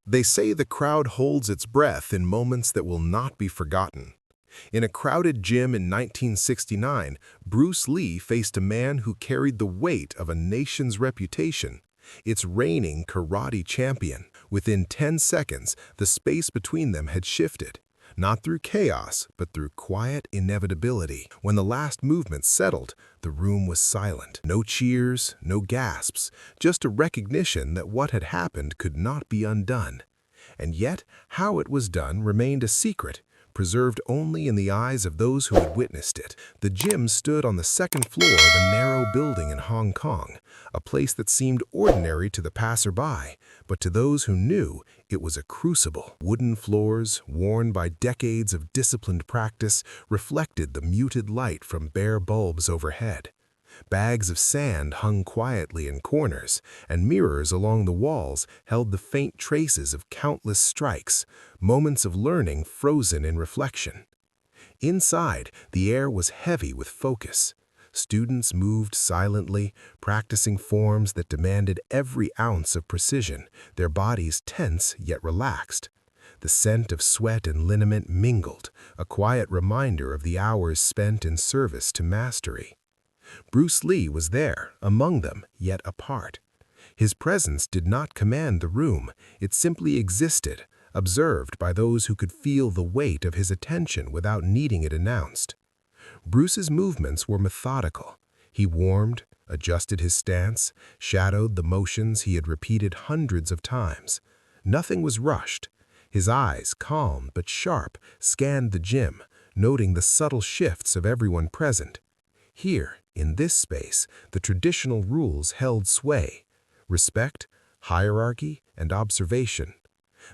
They say the crowd holds its breath in moments that will not be forgotten. In a crowded gym in 1969, Bruce Lee faced a man who carried the weight of a nation's reputation, its reigning karate champion. Within 10 seconds, the space between them had shifted, not through chaos, but through quiet inevitability. When the last movement settled, the room was silent. No cheers, no gasps, just a recognition that what had happened could not be undone. And yet, how it was done remained a secret, preserved only in the eyes of those who had witnessed it. The gym stood on the second floor of a narrow building in Hong Kong, a place that seemed ordinary to the passerby, but to those who knew, it was a crucible. Wooden floors, worn by decades of disciplined practice, reflected the muted light from bare bulbs overhead. Bags of sand hung quietly in corners, and mirrors along the walls held the faint traces of countless strikes, moments of learning frozen in reflection. Inside, the air was heavy with focus. Students moved silently, practicing forms that demanded every ounce of precision, their bodies tense yet relaxed. The scent of sweat and liniment mingled, a quiet reminder of the hours spent in service to mastery. Bruce Lee was there, among them, yet apart. His presence did not command the room, it simply existed, observed by those who could feel the weight of his attention without needing it announced. Bruce's movements were methodical. He warmed, adjusted his stance, shadowed the motions he had repeated hundreds of times. Nothing was rushed. His eyes, calm but sharp, scanned the gym, noting the subtle shifts of everyone present. Here, in this space, the traditional rules held sway: respect, hierarchy, and observation.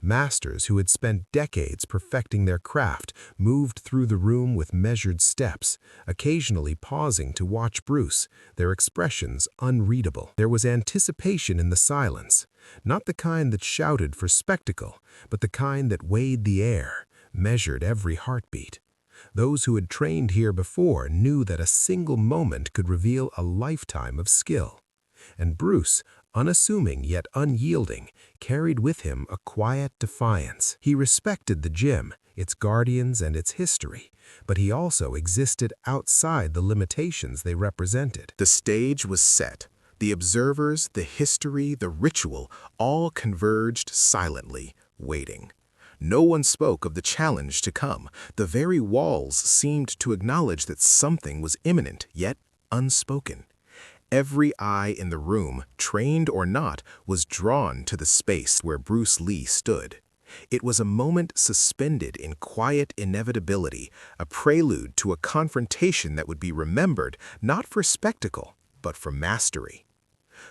Masters who had spent decades perfecting their craft moved through the room with measured steps, occasionally pausing to watch Bruce, their expressions unreadable. There was anticipation in the silence, not the kind that shouted for spectacle, but the kind that weighed the air, measured every heartbeat. Those who had trained here before knew that a single moment could reveal a lifetime of skill. And Bruce, unassuming yet unyielding, carried with him a quiet defiance. He respected the gym, its guardians and its history, but he also existed outside the limitations they represented. The stage was set. The observers, the history, the ritual, all converged silently, waiting. No one spoke of the challenge to come. The very walls seemed to acknowledge that something was imminent, yet unspoken. Every eye in the room, trained or not, was drawn to the space where Bruce Lee stood. It was a moment suspended in quiet inevitability, a prelude to a confrontation that would be remembered not for spectacle, but for mastery.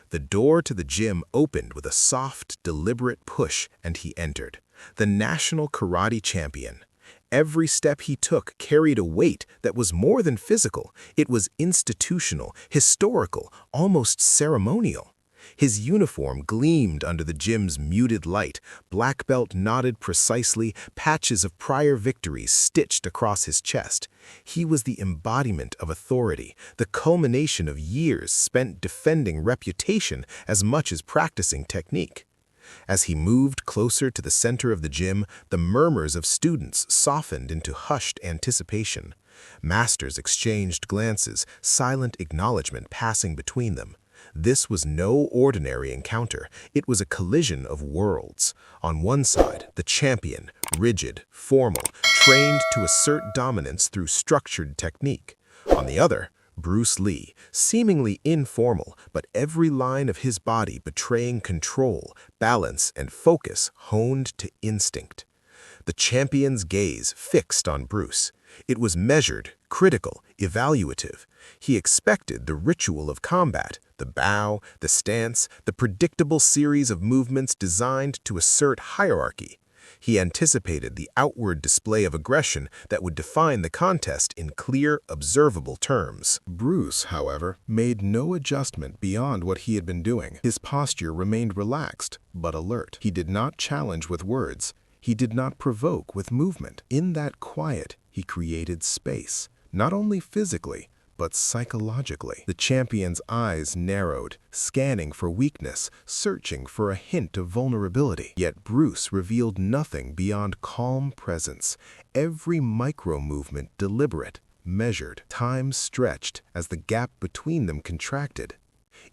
The door to the gym opened with a soft, deliberate push, and he entered. The national karate champion. Every step he took carried a weight that was more than physical. It was institutional, historical, almost ceremonial. His uniform gleamed under the gym's muted light, black belt knotted precisely, patches of prior victories stitched across his chest. He was the embodiment of authority, the culmination of years spent defending reputation as much as practicing technique. As he moved closer to the center of the gym, the murmurs of students softened into hushed anticipation. Masters exchanged glances, silent acknowledgement passing between them. This was no ordinary encounter. It was a collision of worlds. On one side, the champion, rigid, formal, trained to assert dominance through structured technique. On the other, Bruce Lee, seemingly informal, but every line of his body betraying control, balance, and focus honed to instinct. The champion's gaze fixed on Bruce. It was measured, critical, evaluative. He expected the ritual of combat, the bow, the stance, the predictable series of movements designed to assert hierarchy. He anticipated the outward display of aggression that would define the contest in clear, observable terms. Bruce, however, made no adjustment beyond what he had been doing. His posture remained relaxed, but alert. He did not challenge with words. He did not provoke with movement. In that quiet, he created space, not only physically, but psychologically. The champion's eyes narrowed, scanning for weakness, searching for a hint of vulnerability. Yet Bruce revealed nothing beyond calm presence, every micro-movement deliberate, measured, time stretched as the gap between them contracted.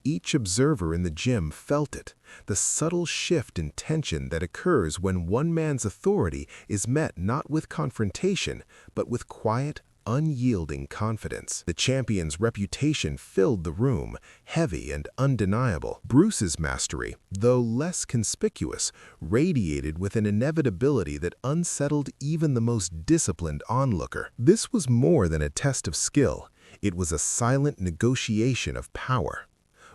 Each observer in the gym felt it, the subtle shift in tension that occurs when one man's authority is met not with confrontation, but with quiet, unyielding confidence. The champion's reputation filled the room, heavy and undeniable. Bruce's mastery, though less conspicuous, radiated with an inevitability that unsettled even the most disciplined onlooker. This was more than a test of skill. It was a silent negotiation of power.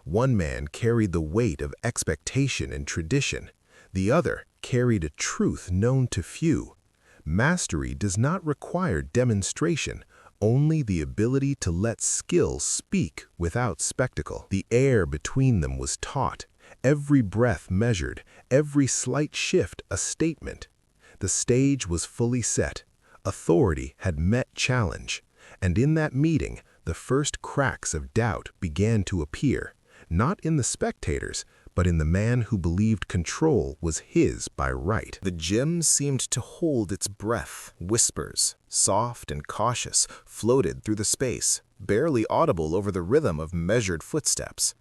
One man carried the weight of expectation and tradition. The other carried a truth known to few. Mastery does not require demonstration, only the ability to let skill speak without spectacle. The air between them was taut, every breath measured, every slight shift a statement. The stage was fully set. Authority had met challenge, and in that meeting, the first cracks of doubt began to appear, not in the spectators, but in the man who believed control was his by right. The gym seemed to hold its breath. Whispers, soft and cautious, floated through the space, barely audible over the rhythm of measured footsteps.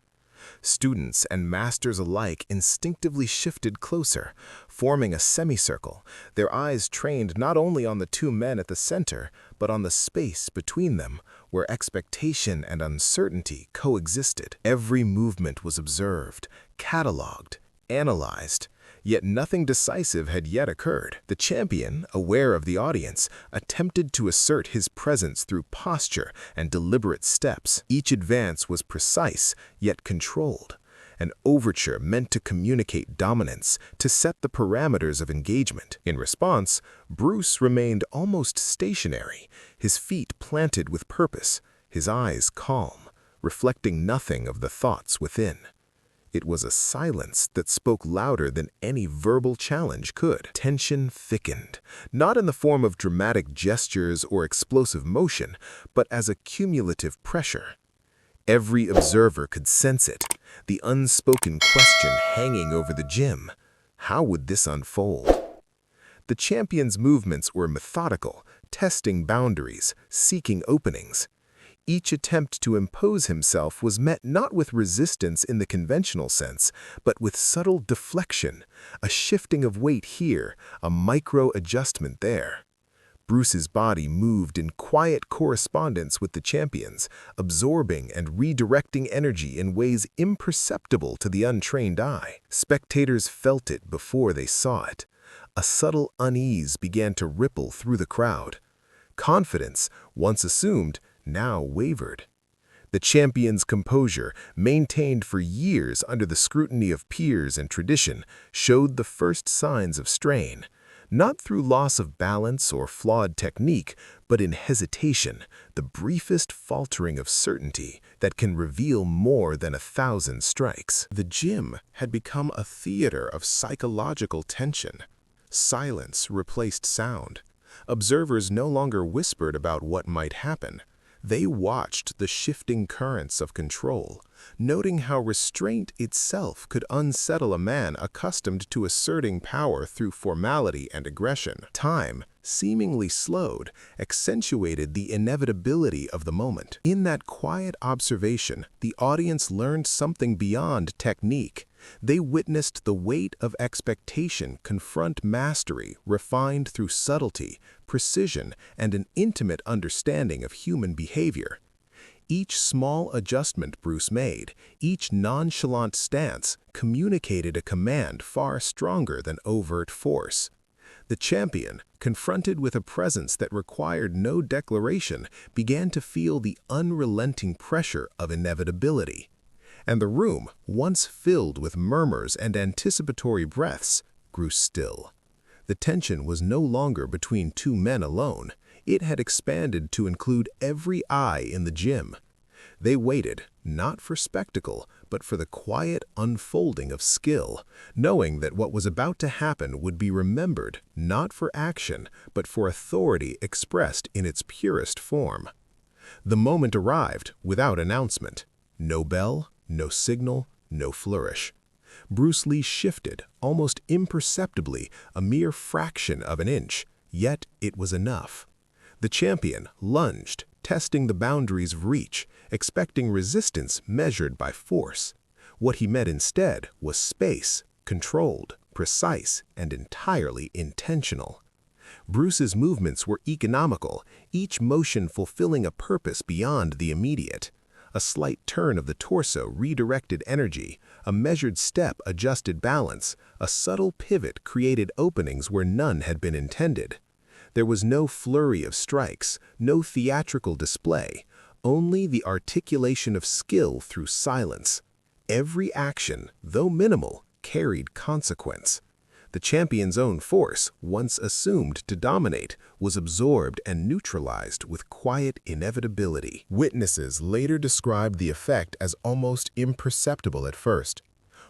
Students and masters alike instinctively shifted closer, forming a semicircle, their eyes trained not only on the two men at the center, but on the space between them, where expectation and uncertainty coexisted. Every movement was observed, catalogued, analyzed, yet nothing decisive had yet occurred. The champion, aware of the audience, attempted to assert his presence through posture and deliberate steps. Each advance was precise, yet controlled. An overture meant to communicate dominance, to set the parameters of engagement. In response, Bruce remained almost stationary, his feet planted with purpose, his eyes calm, reflecting nothing of the thoughts within. It was a silence that spoke louder than any verbal challenge could. Tension thickened, not in the form of dramatic gestures or explosive motion, but as a cumulative pressure. Every observer could sense it, the unspoken question hanging over the gym. How would this unfold? The champion's movements were methodical, testing boundaries, seeking openings. Each attempt to impose himself was met not with resistance in the conventional sense, but with subtle deflection, a shifting of weight here, a micro-adjustment there. Bruce's body moved in quiet correspondence with the champion's, absorbing and redirecting energy in ways imperceptible to the untrained eye. Spectators felt it before they saw it. A subtle unease began to ripple through the crowd. Confidence, once assumed, now wavered. The champion's composure, maintained for years under the scrutiny of peers and tradition, showed the first signs of strain, not through loss of balance or flawed technique, but in hesitation, the briefest faltering of certainty that can reveal more than 1,000 strikes. The gym had become a theater of psychological tension. Silence replaced sound. Observers no longer whispered about what might happen. They watched the shifting currents of control, noting how restraint itself could unsettle a man accustomed to asserting power through formality and aggression. Time, seemingly slowed, accentuated the inevitability of the moment. In that quiet observation, the audience learned something beyond technique. They witnessed the weight of expectation confront mastery refined through subtlety, precision, and an intimate understanding of human behavior. Each small adjustment Bruce made, each nonchalant stance, communicated a command far stronger than overt force. The champion, confronted with a presence that required no declaration, began to feel the unrelenting pressure of inevitability. And the room, once filled with murmurs and anticipatory breaths, grew still. The tension was no longer between two men alone. It had expanded to include every eye in the gym. They waited, not for spectacle, but for the quiet unfolding of skill, knowing that what was about to happen would be remembered not for action, but for authority expressed in its purest form. The moment arrived without announcement. No bell, no signal, no flourish. Bruce Lee shifted, almost imperceptibly, a mere fraction of an inch, yet it was enough. The champion lunged, testing the boundaries of reach, expecting resistance measured by force. What he met instead was space, controlled, precise, and entirely intentional. Bruce's movements were economical, each motion fulfilling a purpose beyond the immediate. A slight turn of the torso redirected energy, a measured step adjusted balance, a subtle pivot created openings where none had been intended. There was no flurry of strikes, no theatrical display, only the articulation of skill through silence. Every action, though minimal, carried consequence. The champion's own force, once assumed to dominate, was absorbed and neutralized with quiet inevitability. Witnesses later described the effect as almost imperceptible at first.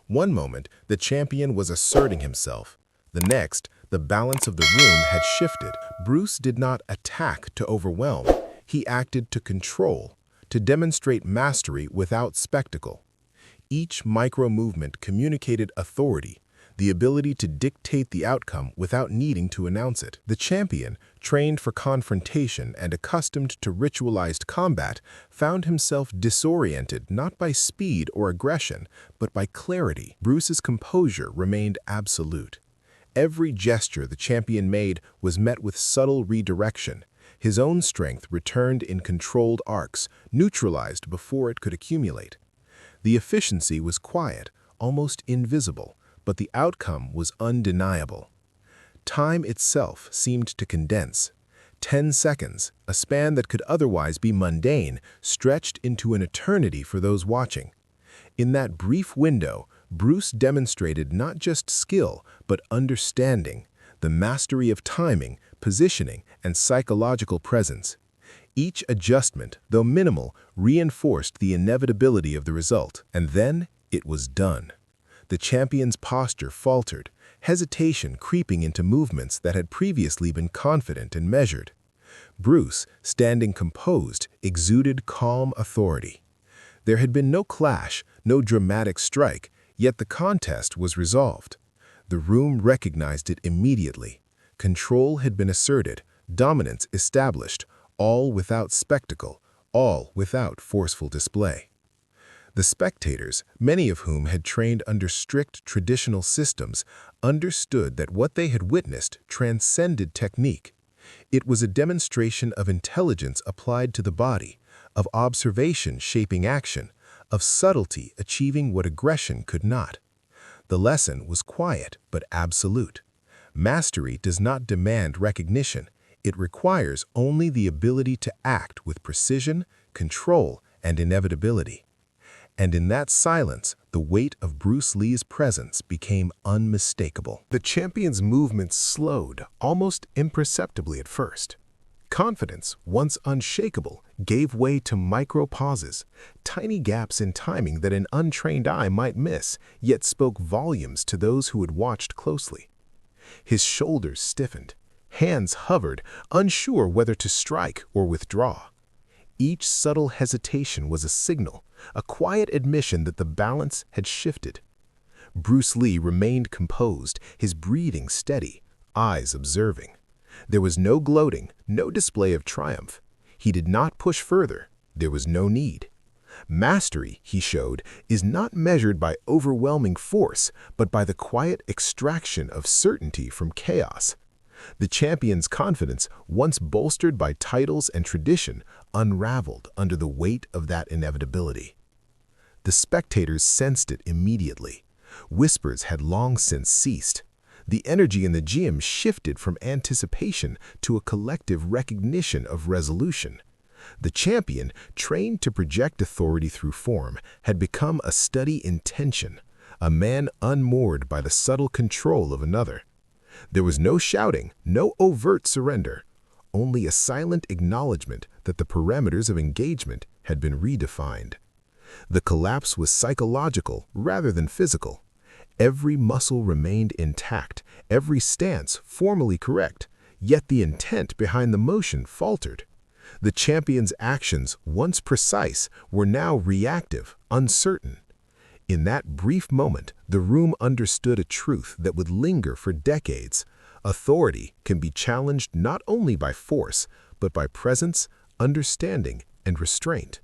One moment, the champion was asserting himself. The next, the balance of the room had shifted. Bruce did not attack to overwhelm. He acted to control, to demonstrate mastery without spectacle. Each micro-movement communicated authority, the ability to dictate the outcome without needing to announce it. The champion, trained for confrontation and accustomed to ritualized combat, found himself disoriented not by speed or aggression, but by clarity. Bruce's composure remained absolute. Every gesture the champion made was met with subtle redirection. His own strength returned in controlled arcs, neutralized before it could accumulate. The efficiency was quiet, almost invisible, but the outcome was undeniable. Time itself seemed to condense. 10 seconds, a span that could otherwise be mundane, stretched into an eternity for those watching. In that brief window, Bruce demonstrated not just skill, but understanding, the mastery of timing, positioning, and psychological presence. Each adjustment, though minimal, reinforced the inevitability of the result. And then it was done. The champion's posture faltered, hesitation creeping into movements that had previously been confident and measured. Bruce, standing composed, exuded calm authority. There had been no clash, no dramatic strike, yet the contest was resolved. The room recognized it immediately. Control had been asserted, dominance established, all without spectacle, all without forceful display. The spectators, many of whom had trained under strict traditional systems, understood that what they had witnessed transcended technique. It was a demonstration of intelligence applied to the body, of observation shaping action, of subtlety achieving what aggression could not. The lesson was quiet but absolute. Mastery does not demand recognition. It requires only the ability to act with precision, control, and inevitability. And in that silence, the weight of Bruce Lee's presence became unmistakable. The champion's movements slowed, almost imperceptibly at first. Confidence, once unshakable, gave way to micro-pauses, tiny gaps in timing that an untrained eye might miss, yet spoke volumes to those who had watched closely. His shoulders stiffened, hands hovered, unsure whether to strike or withdraw. Each subtle hesitation was a signal, a quiet admission that the balance had shifted. Bruce Lee remained composed, his breathing steady, eyes observing. There was no gloating, no display of triumph. He did not push further. There was no need. Mastery, he showed, is not measured by overwhelming force, but by the quiet extraction of certainty from chaos. The champion's confidence, once bolstered by titles and tradition, unraveled under the weight of that inevitability. The spectators sensed it immediately. Whispers had long since ceased. The energy in the gym shifted from anticipation to a collective recognition of resolution. The champion, trained to project authority through form, had become a study in tension, a man unmoored by the subtle control of another. There was no shouting, no overt surrender, only a silent acknowledgement that the parameters of engagement had been redefined. The collapse was psychological rather than physical. Every muscle remained intact, every stance formally correct, yet the intent behind the motion faltered. The champion's actions, once precise, were now reactive, uncertain. In that brief moment, the room understood a truth that would linger for decades. Authority can be challenged not only by force, but by presence, understanding, and restraint.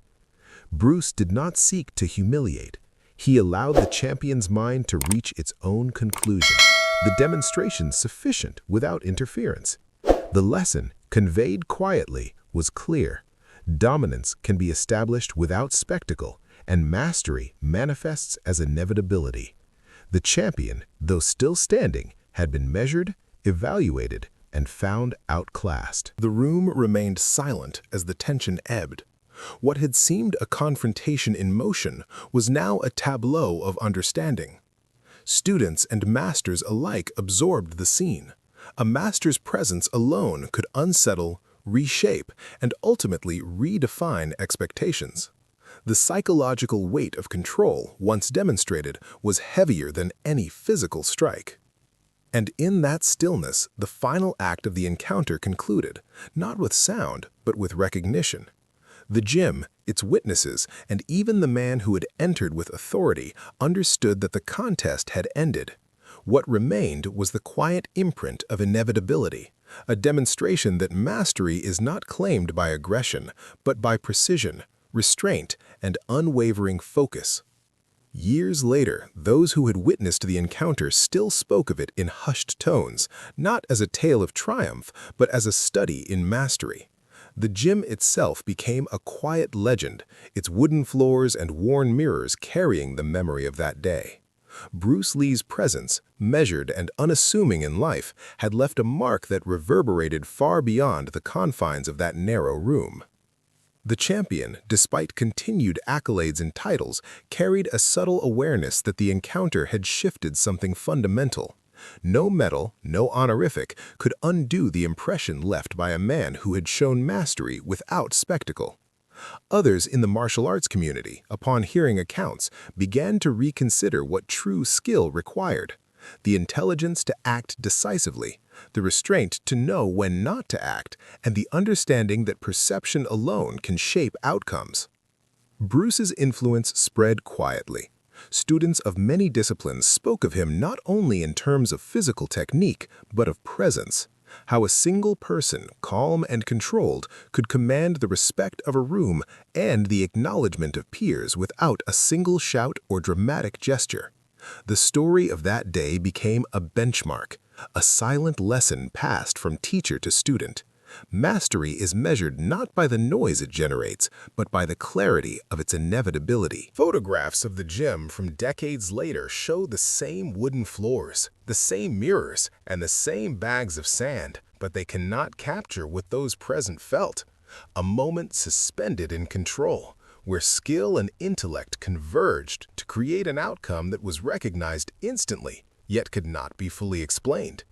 Bruce did not seek to humiliate. He allowed the champion's mind to reach its own conclusion, the demonstration sufficient without interference. The lesson, conveyed quietly, was clear. Dominance can be established without spectacle, and mastery manifests as inevitability. The champion, though still standing, had been measured, evaluated, and found outclassed. The room remained silent as the tension ebbed. What had seemed a confrontation in motion was now a tableau of understanding. Students and masters alike absorbed the scene. A master's presence alone could unsettle, reshape, and ultimately redefine expectations. The psychological weight of control, once demonstrated, was heavier than any physical strike. And in that stillness, the final act of the encounter concluded, not with sound, but with recognition. The gym, its witnesses, and even the man who had entered with authority understood that the contest had ended. What remained was the quiet imprint of inevitability, a demonstration that mastery is not claimed by aggression, but by precision, restraint, and unwavering focus. Years later, those who had witnessed the encounter still spoke of it in hushed tones, not as a tale of triumph, but as a study in mastery. The gym itself became a quiet legend, its wooden floors and worn mirrors carrying the memory of that day. Bruce Lee's presence, measured and unassuming in life, had left a mark that reverberated far beyond the confines of that narrow room. The champion, despite continued accolades and titles, carried a subtle awareness that the encounter had shifted something fundamental. No medal, no honorific, could undo the impression left by a man who had shown mastery without spectacle. Others in the martial arts community, upon hearing accounts, began to reconsider what true skill required. The intelligence to act decisively, the restraint to know when not to act, and the understanding that perception alone can shape outcomes. Bruce's influence spread quietly. Students of many disciplines spoke of him not only in terms of physical technique, but of presence. How a single person, calm and controlled, could command the respect of a room and the acknowledgement of peers without a single shout or dramatic gesture. The story of that day became a benchmark, a silent lesson passed from teacher to student. Mastery is measured not by the noise it generates, but by the clarity of its inevitability. Photographs of the gym from decades later show the same wooden floors, the same mirrors, and the same bags of sand, but they cannot capture what those present felt. A moment suspended in control, where skill and intellect converged to create an outcome that was recognized instantly, yet could not be fully explained.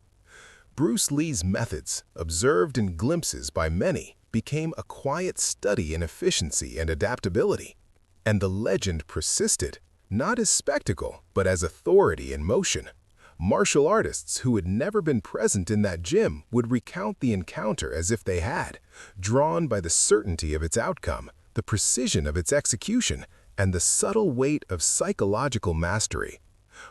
Bruce Lee's methods, observed in glimpses by many, became a quiet study in efficiency and adaptability. And the legend persisted, not as spectacle, but as authority in motion. Martial artists who had never been present in that gym would recount the encounter as if they had, drawn by the certainty of its outcome, the precision of its execution, and the subtle weight of psychological mastery.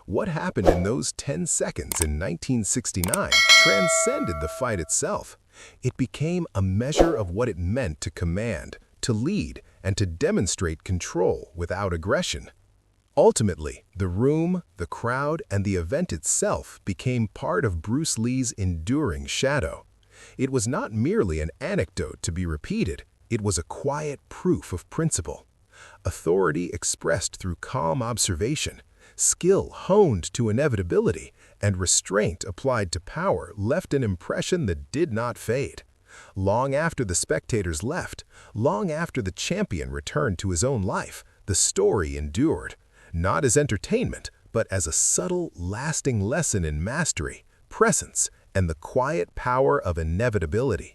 What happened in those 10 seconds in 1969 transcended the fight itself. It became a measure of what it meant to command, to lead, and to demonstrate control without aggression. Ultimately, the room, the crowd, and the event itself became part of Bruce Lee's enduring shadow. It was not merely an anecdote to be repeated, it was a quiet proof of principle. Authority expressed through calm observation, skill honed to inevitability, and restraint applied to power left an impression that did not fade. Long after the spectators left, long after the champion returned to his own life, the story endured, not as entertainment, but as a subtle, lasting lesson in mastery, presence, and the quiet power of inevitability.